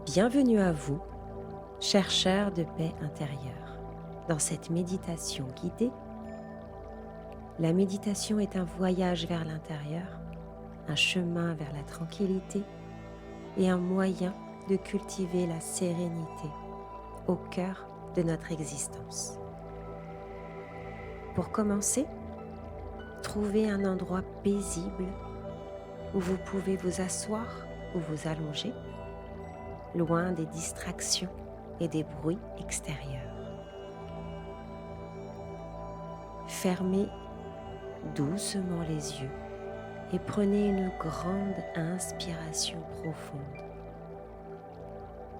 Bienvenue à vous, chercheurs de paix intérieure. Dans cette méditation guidée, la méditation est un voyage vers l'intérieur, un chemin vers la tranquillité et un moyen de cultiver la sérénité au cœur de notre existence. Pour commencer, trouvez un endroit paisible où vous pouvez vous asseoir ou vous allonger, loin des distractions et des bruits extérieurs. Fermez doucement les yeux et prenez une grande inspiration profonde.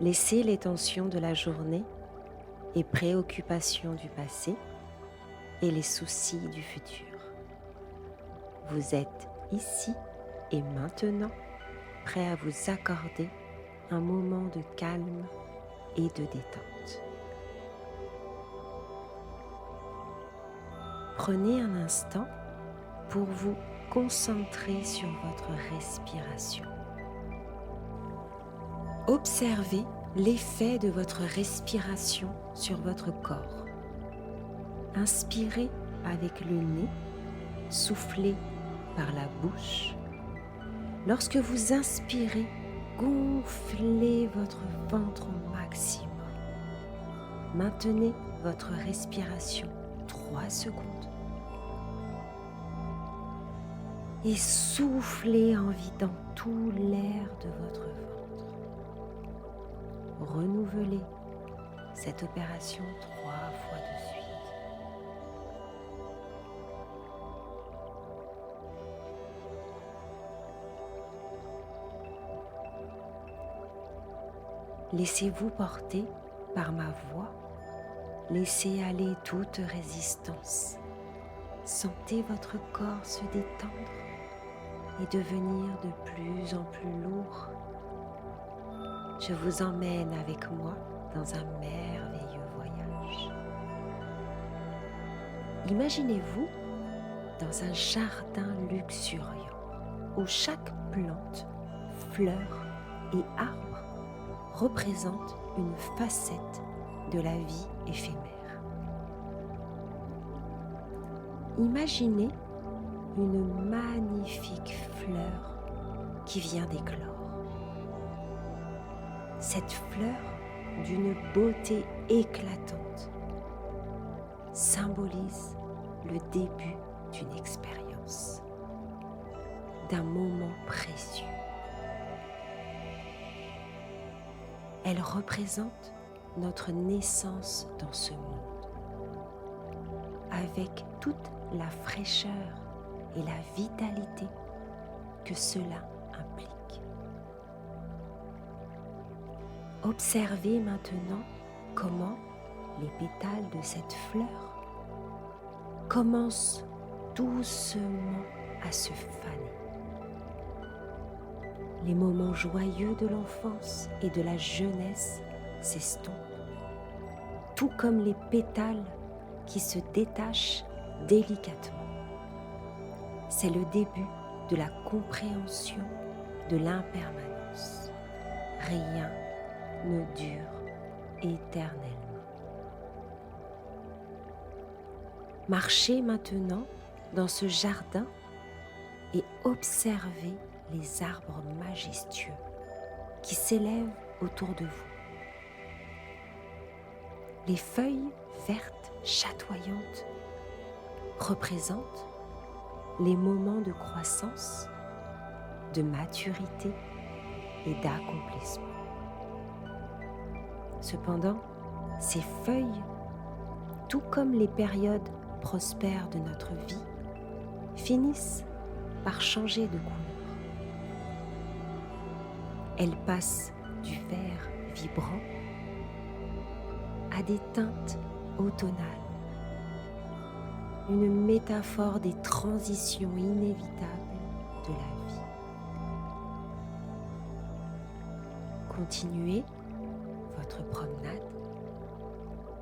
Laissez les tensions de la journée et préoccupations du passé et les soucis du futur. Vous êtes ici et maintenant prêt à vous accorder un moment de calme et de détente. Prenez un instant pour vous concentrer sur votre respiration. Observez l'effet de votre respiration sur votre corps. Inspirez avec le nez, soufflez par la bouche. Lorsque vous inspirez, gonflez votre ventre au maximum. Maintenez votre respiration 3 secondes. Et soufflez en vidant tout l'air de votre ventre. Renouvelez cette opération 3 fois de suite. Laissez-vous porter par ma voix. Laissez aller toute résistance. Sentez votre corps se détendre et devenir de plus en plus lourd. Je vous emmène avec moi dans un merveilleux voyage. Imaginez-vous dans un jardin luxuriant où chaque plante, fleur et arbre représente une facette de la vie éphémère. Imaginez une magnifique fleur qui vient d'éclore. Cette fleur, d'une beauté éclatante, symbolise le début d'une expérience, d'un moment précieux. Elle représente notre naissance dans ce monde, avec toute la fraîcheur et la vitalité que cela implique. Observez maintenant comment les pétales de cette fleur commencent doucement à se faner. Les moments joyeux de l'enfance et de la jeunesse s'estompent, tout comme les pétales qui se détachent délicatement. C'est le début de la compréhension de l'impermanence. Rien ne dure éternellement. Marchez maintenant dans ce jardin et observez les arbres majestueux qui s'élèvent autour de vous. Les feuilles vertes chatoyantes représentent les moments de croissance, de maturité et d'accomplissement. Cependant, ces feuilles, tout comme les périodes prospères de notre vie, finissent par changer de couleur. Elles passent du vert vibrant à des teintes automnales, une métaphore des transitions inévitables de la vie. Continuez votre promenade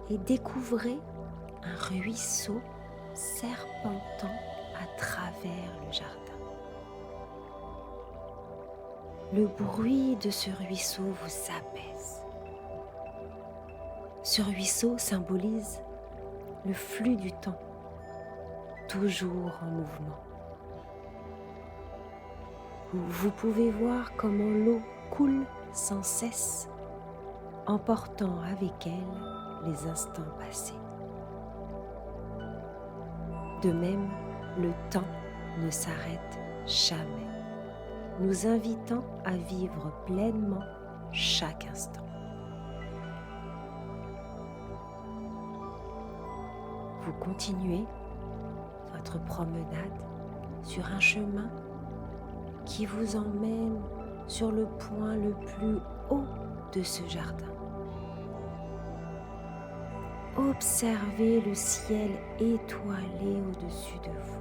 et découvrez un ruisseau serpentant à travers le jardin. Le bruit de ce ruisseau vous apaise. Ce ruisseau symbolise le flux du temps, toujours en mouvement. Vous pouvez voir comment l'eau coule sans cesse, emportant avec elle les instants passés. De même, le temps ne s'arrête jamais, nous invitant à vivre pleinement chaque instant. Vous continuez votre promenade sur un chemin qui vous emmène sur le point le plus haut de ce jardin. Observez le ciel étoilé au-dessus de vous.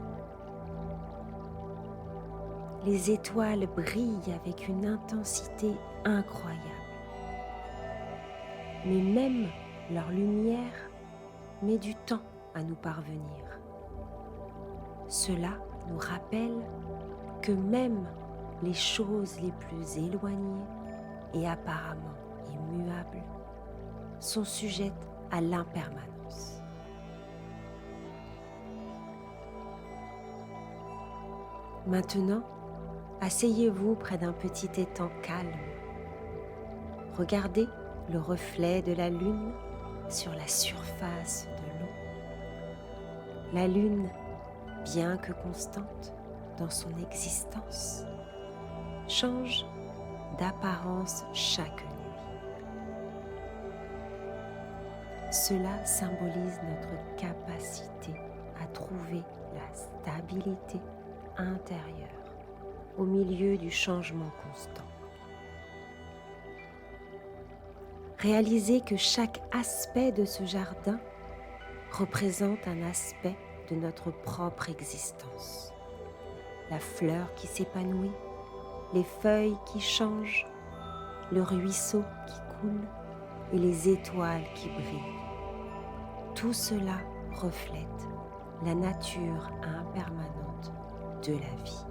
Les étoiles brillent avec une intensité incroyable. Mais même leur lumière met du temps à nous parvenir. Cela nous rappelle que même les choses les plus éloignées et apparemment immuables sont sujettes à l'impermanence. Maintenant, asseyez-vous près d'un petit étang calme. Regardez le reflet de la lune sur la surface de l'eau. La lune, bien que constante dans son existence, change d'apparence chaque nuit. Cela symbolise notre capacité à trouver la stabilité intérieure au milieu du changement constant. Réalisez que chaque aspect de ce jardin représente un aspect de notre propre existence. La fleur qui s'épanouit, les feuilles qui changent, le ruisseau qui coule et les étoiles qui brillent. Tout cela reflète la nature impermanente de la vie.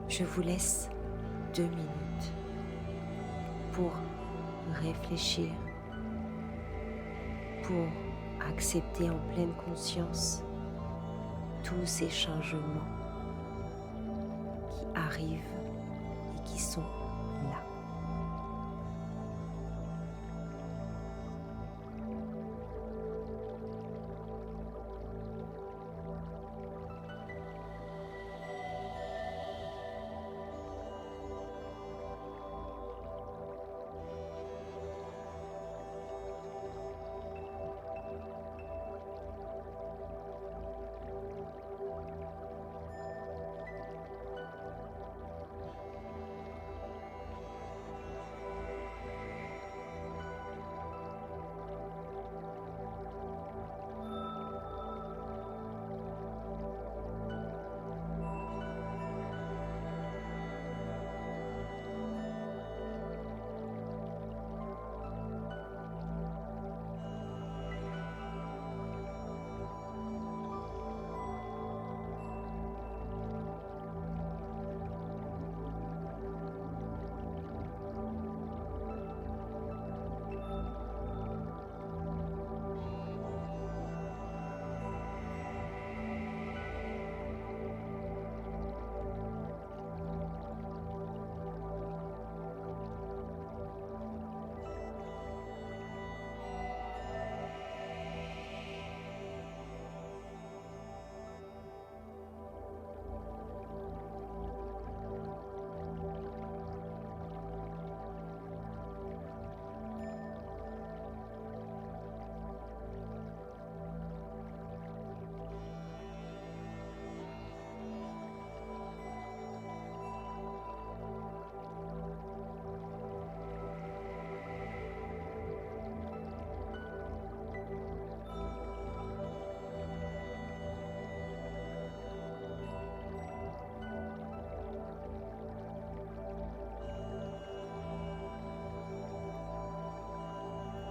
Je vous laisse 2 minutes pour réfléchir, pour accepter en pleine conscience tous ces changements qui arrivent et qui sont là.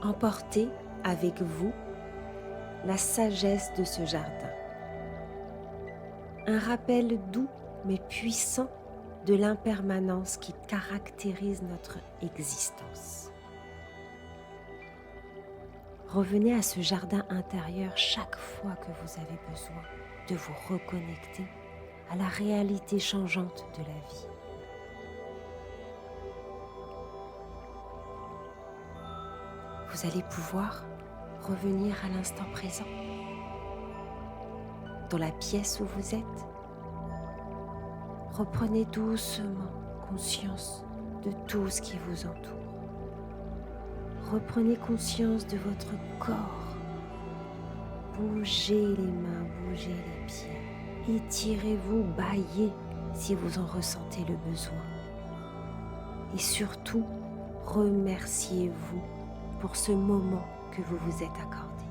Emportez avec vous la sagesse de ce jardin. Un rappel doux mais puissant de l'impermanence qui caractérise notre existence. Revenez à ce jardin intérieur chaque fois que vous avez besoin de vous reconnecter à la réalité changeante de la vie. Vous allez pouvoir revenir à l'instant présent, dans la pièce où vous êtes. Reprenez doucement conscience de tout ce qui vous entoure. Reprenez conscience de votre corps. Bougez les mains, bougez les pieds. Étirez-vous, bâillez si vous en ressentez le besoin. Et surtout, remerciez-vous pour ce moment que vous vous êtes accordé.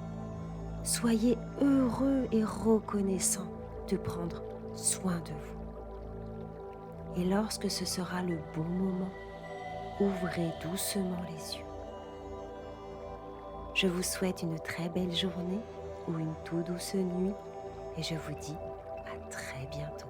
Soyez heureux et reconnaissant de prendre soin de vous. Et lorsque ce sera le bon moment, ouvrez doucement les yeux. Je vous souhaite une très belle journée ou une toute douce nuit et je vous dis à très bientôt.